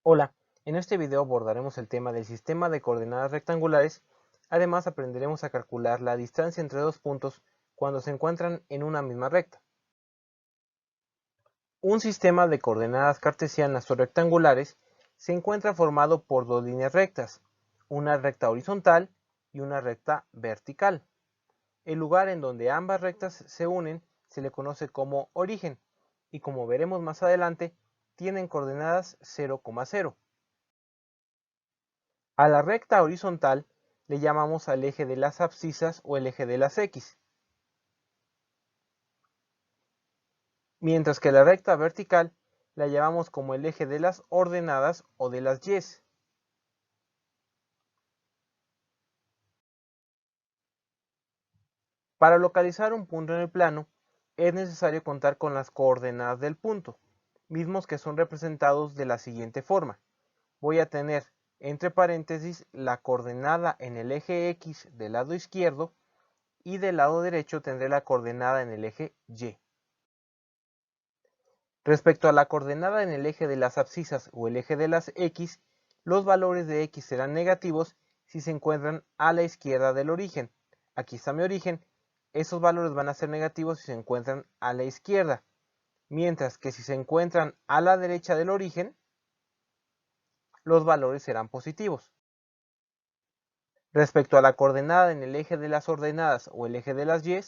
Hola, en este video abordaremos el tema del sistema de coordenadas rectangulares. Además aprenderemos a calcular la distancia entre dos puntos cuando se encuentran en una misma recta. Un sistema de coordenadas cartesianas o rectangulares se encuentra formado por dos líneas rectas, una recta horizontal y una recta vertical. El lugar en donde ambas rectas se unen se le conoce como origen y, como veremos más adelante, tienen coordenadas 0,0. A la recta horizontal le llamamos al eje de las abscisas o el eje de las X, mientras que la recta vertical la llamamos como el eje de las ordenadas o de las Y. Para localizar un punto en el plano, es necesario contar con las coordenadas del punto, mismos que son representados de la siguiente forma. Voy a tener entre paréntesis la coordenada en el eje X del lado izquierdo y del lado derecho tendré la coordenada en el eje Y. Respecto a la coordenada en el eje de las abscisas o el eje de las X, los valores de X serán negativos si se encuentran a la izquierda del origen. Aquí está mi origen, esos valores van a ser negativos si se encuentran a la izquierda, mientras que si se encuentran a la derecha del origen, los valores serán positivos. Respecto a la coordenada en el eje de las ordenadas o el eje de las Y,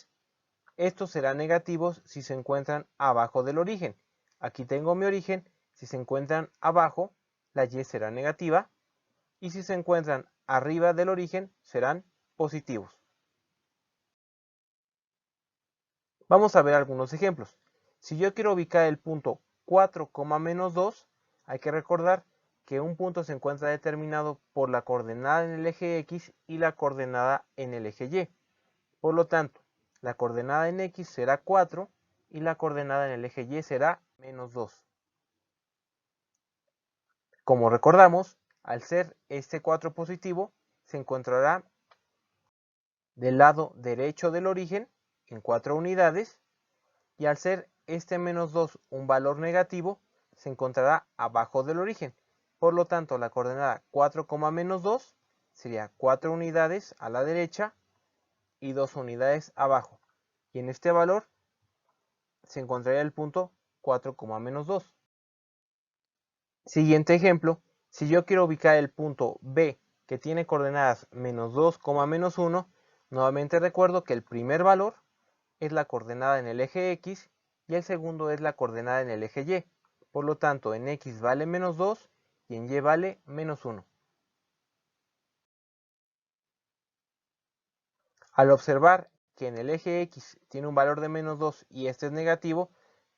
estos serán negativos si se encuentran abajo del origen. Aquí tengo mi origen, si se encuentran abajo, la Y será negativa, y si se encuentran arriba del origen, serán positivos. Vamos a ver algunos ejemplos. Si yo quiero ubicar el punto 4, menos 2, hay que recordar que un punto se encuentra determinado por la coordenada en el eje X y la coordenada en el eje Y. Por lo tanto, la coordenada en X será 4 y la coordenada en el eje Y será menos 2. Como recordamos, al ser este 4 positivo, se encontrará del lado derecho del origen en 4 unidades, y al ser este menos 2 un valor negativo, se encontrará abajo del origen. Por lo tanto, la coordenada 4, menos 2 sería 4 unidades a la derecha y 2 unidades abajo. Y en este valor se encontraría el punto 4, menos 2. Siguiente ejemplo, si yo quiero ubicar el punto B que tiene coordenadas menos 2, menos 1, nuevamente recuerdo que el primer valor es la coordenada en el eje X y el segundo es la coordenada en el eje Y. Por lo tanto, en X vale menos 2 y en Y vale menos 1. Al observar que en el eje X tiene un valor de menos 2 y este es negativo,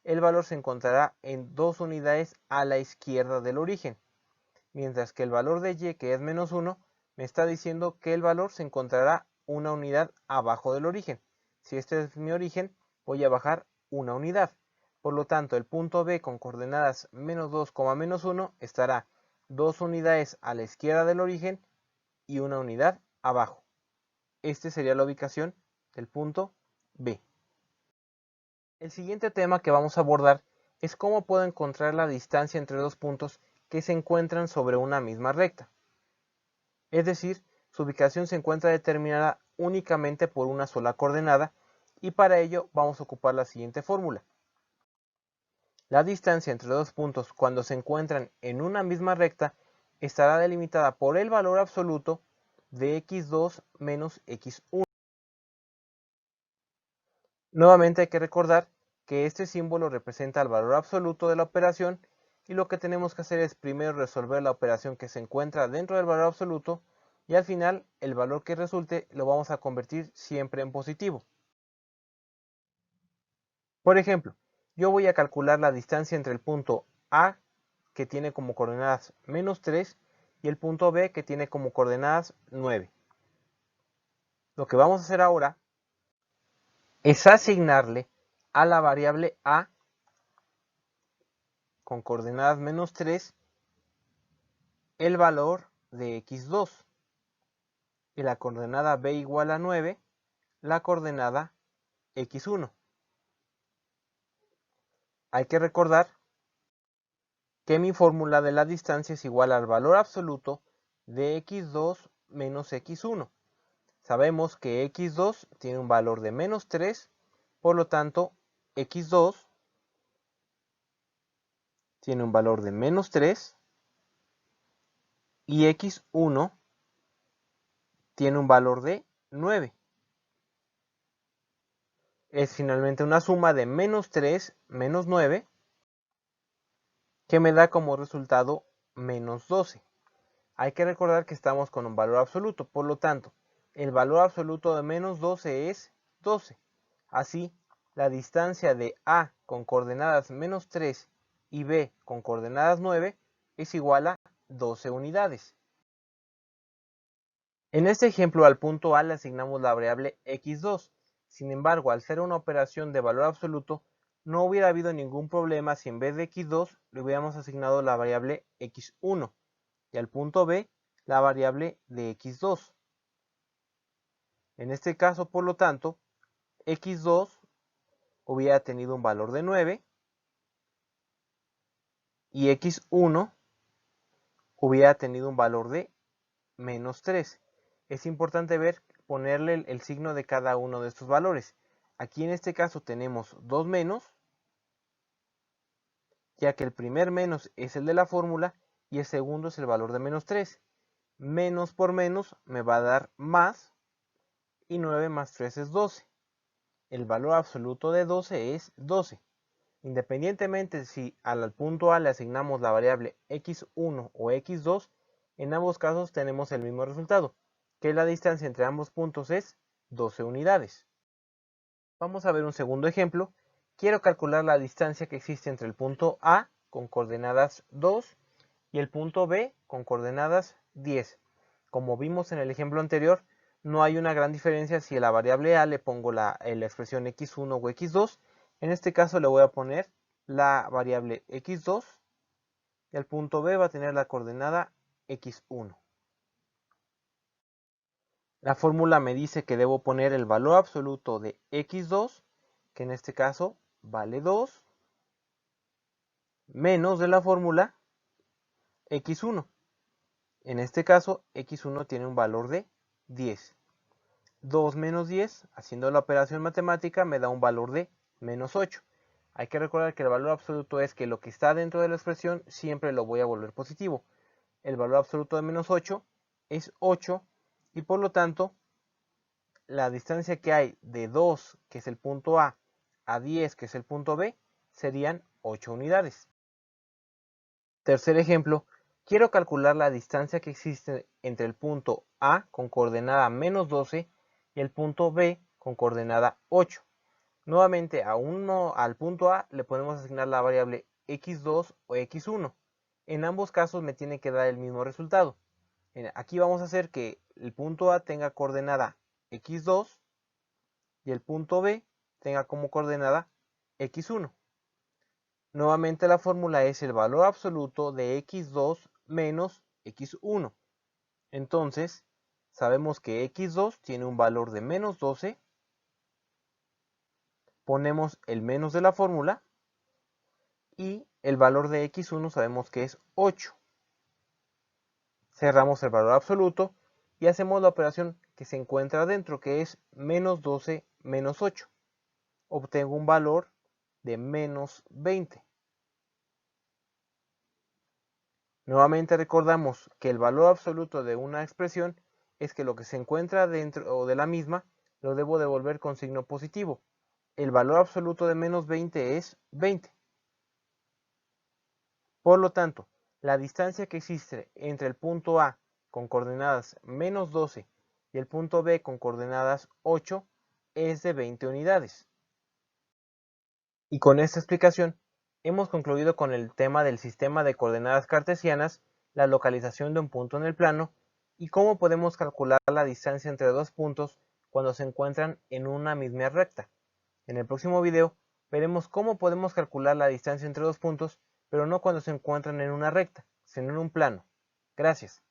el valor se encontrará en 2 unidades a la izquierda del origen, mientras que el valor de Y, que es menos 1, me está diciendo que el valor se encontrará una unidad abajo del origen. Si este es mi origen, voy a bajar una unidad. Por lo tanto, el punto B con coordenadas menos 2, menos 1 estará 2 unidades a la izquierda del origen y una unidad abajo. Esta sería la ubicación del punto B. El siguiente tema que vamos a abordar es cómo puedo encontrar la distancia entre dos puntos que se encuentran sobre una misma recta. Es decir, su ubicación se encuentra determinada únicamente por una sola coordenada, y para ello vamos a ocupar la siguiente fórmula. La distancia entre dos puntos cuando se encuentran en una misma recta estará delimitada por el valor absoluto de x2 menos x1. Nuevamente hay que recordar que este símbolo representa el valor absoluto de la operación, y lo que tenemos que hacer es primero resolver la operación que se encuentra dentro del valor absoluto, y al final el valor que resulte lo vamos a convertir siempre en positivo. Por ejemplo, yo voy a calcular la distancia entre el punto A, que tiene como coordenadas menos 3, y el punto B, que tiene como coordenadas 9. Lo que vamos a hacer ahora es asignarle a la variable A con coordenadas menos 3 el valor de x2, y la coordenada B igual a 9 la coordenada x1. Hay que recordar que mi fórmula de la distancia es igual al valor absoluto de x2 menos x1. Sabemos que x2 tiene un valor de menos 3, por lo tanto x2 tiene un valor de menos 3 y x1 tiene un valor de 9. Es finalmente una suma de menos 3 menos 9 que me da como resultado menos 12. Hay que recordar que estamos con un valor absoluto, por lo tanto, el valor absoluto de menos 12 es 12. Así, la distancia de A con coordenadas menos 3 y B con coordenadas 9 es igual a 12 unidades. En este ejemplo, al punto A le asignamos la variable x2. Sin embargo, al ser una operación de valor absoluto, no hubiera habido ningún problema si en vez de x2 le hubiéramos asignado la variable x1 y al punto B la variable de x2. En este caso, por lo tanto, x2 hubiera tenido un valor de 9 y x1 hubiera tenido un valor de menos 3. Es importante ponerle el signo de cada uno de estos valores. Aquí en este caso tenemos 2 menos, ya que el primer menos es el de la fórmula y el segundo es el valor de menos 3. Menos por menos me va a dar más y 9 más 3 es 12. El valor absoluto de 12 es 12. Independientemente si al punto A le asignamos la variable x1 o x2, en ambos casos tenemos el mismo resultado, que la distancia entre ambos puntos es 12 unidades. Vamos a ver un segundo ejemplo. Quiero calcular la distancia que existe entre el punto A con coordenadas 2 y el punto B con coordenadas 10. Como vimos en el ejemplo anterior, no hay una gran diferencia si a la variable A le pongo la expresión x1 o x2. En este caso le voy a poner la variable x2 y al punto B va a tener la coordenada x1. La fórmula me dice que debo poner el valor absoluto de x2, que en este caso vale 2, menos de la fórmula x1. En este caso, x1 tiene un valor de 10. 2 menos 10, haciendo la operación matemática, me da un valor de menos 8. Hay que recordar que el valor absoluto es que lo que está dentro de la expresión siempre lo voy a volver positivo. El valor absoluto de menos 8 es 8 y por lo tanto la distancia que hay de 2, que es el punto A 10, que es el punto B, serían 8 unidades. Tercer ejemplo, quiero calcular la distancia que existe entre el punto A con coordenada menos 12 y el punto B con coordenada 8. Nuevamente al punto A le podemos asignar la variable x2 o x1. En ambos casos me tiene que dar el mismo resultado. Aquí vamos a hacer que el punto A tenga coordenada x2 y el punto B tenga como coordenada x1. Nuevamente la fórmula es el valor absoluto de x2 menos x1. Entonces, sabemos que x2 tiene un valor de menos 12. Ponemos el menos de la fórmula y el valor de x1 sabemos que es 8. Cerramos el valor absoluto y hacemos la operación que se encuentra adentro, que es menos 12 menos 8. Obtengo un valor de menos 20. Nuevamente recordamos que el valor absoluto de una expresión es que lo que se encuentra dentro de la misma lo debo devolver con signo positivo. El valor absoluto de menos 20 es 20. Por lo tanto, la distancia que existe entre el punto A con coordenadas menos 12 y el punto B con coordenadas 8 es de 20 unidades. Y con esta explicación hemos concluido con el tema del sistema de coordenadas cartesianas, la localización de un punto en el plano y cómo podemos calcular la distancia entre dos puntos cuando se encuentran en una misma recta. En el próximo video veremos cómo podemos calcular la distancia entre dos puntos, pero no cuando se encuentran en una recta, sino en un plano. Gracias.